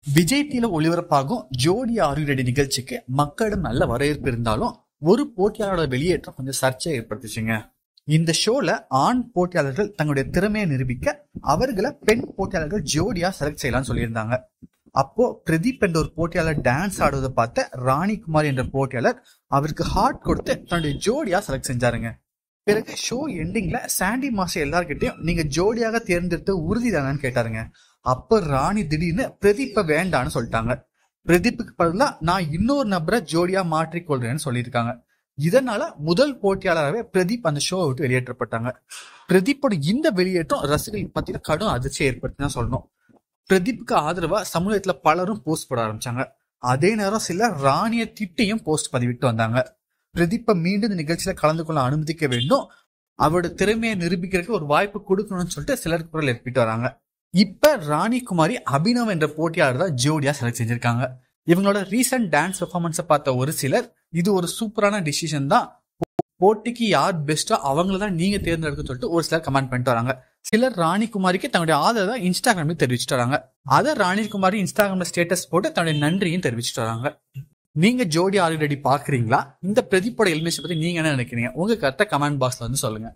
விஜய் டிவில ஒளிபரப்பாகும் ஜோடி ஆர் யூ ரெடி நிகழ்ச்சிக்கு மக்களிடம் நல்ல வரவேற்பு இருந்தாலும் ஒரு போட்டியாளரோட வெளியேற்றம் கொஞ்சம் சர்ச்சையை ஏற்படுத்துச்சுங்க. இந்த ஷோல ஆண் போட்டியாளர்கள் தங்களுடைய திறமையை நிரூபிக்க அவர்களை பெண் போட்டியாளர்கள் ஜோடியா செலக்ட் செய்யலாம்னு சொல்லியிருந்தாங்க. அப்போ பிரதீப் என்ற ஒரு போட்டியாளர் டான்ஸ் ஆடுவதை பார்த்த ராணிகுமாரி என்ற போட்டியாளர் அவருக்கு ஹார்ட் கொடுத்து தன்னுடைய ஜோடியா செலக்ட் செஞ்சாருங்க. பிறகு ஷோ எண்டிங்ல சாண்டி மாஸ்டர் எல்லார்கிட்டையும் நீங்க ஜோடியாக தேர்ந்தெடுத்து உறுதி தானு கேட்டாருங்க. அப்ப ராணி திடீர்னு பிரதீப்ப வேண்டான்னு சொல்லிட்டாங்க. பிரதீப்புக்கு பதிலா நான் இன்னொரு நபரை ஜோடியா மாற்றிக்கொள்றேன்னு சொல்லியிருக்காங்க. இதனால முதல் போட்டியாளராகவே பிரதீப் அந்த ஷோ விட்டு வெளியேற்றப்பட்டாங்க. பிரதீப்போட இந்த வெளியேற்றம் ரசிகர்கள் பத்தின கடும் அதிர்ச்சியை ஏற்படுத்தினா சொல்லணும். பிரதீப்புக்கு ஆதரவா சமூகத்துல பலரும் போஸ்ட் போட ஆரம்பிச்சாங்க. அதே நேரம் சிலர் ராணிய திட்டியும் போஸ்ட் பதிவிட்டு வந்தாங்க. பிரதீப்பை மீண்டும் இந்த நிகழ்ச்சியில கலந்து கொள்ள அனுமதிக்க வேண்டும், அவரோட திறமையை நிரூபிக்கிறதுக்கு ஒரு வாய்ப்பு கொடுக்கணும்னு சொல்லிட்டு சிலர் குரல் எழுப்பிட்டு வராங்க. இப்ப ராணிகுமாரி அபினவ் என்ற போட்டியாளர் தான் ஜோடியா செலக்ட் செஞ்சிருக்காங்க. இவங்களோட ரீசன்ட் டான்ஸ் பெர்ஃபார்மன்ஸை பார்த்த ஒரு சிலர் இது ஒரு சூப்பரான டிசிஷன் தான், போட்டிக்கு யார் பெஸ்டோ அவங்களதான் நீங்க தேர்ந்தெடுக்க சொல்லிட்டு ஒரு சிலர் கமெண்ட் பண்ணிட்டு வராங்க. சிலர் ராணிகுமாரிக்கு தன்னுடைய ஆதரவை இன்ஸ்டாகிராம்ல தெரிவிச்சுட்டு வராங்க. அதை ராணிகுமாரி இன்ஸ்டாகிராம்ல ஸ்டேட்டஸ் போட்டு தன்னுடைய நன்றியும் தெரிவிச்சுட்டு வராங்க. நீங்க ஜோடி ஆல்ரெடி பாக்குறீங்களா? இந்த பிரதீப்போட எலிமினேஷன் பத்தி நீங்க என்ன நினைக்கிறீங்க? உங்க கருத்தை கமெண்ட் பாக்ஸ்ல வந்து சொல்லுங்க.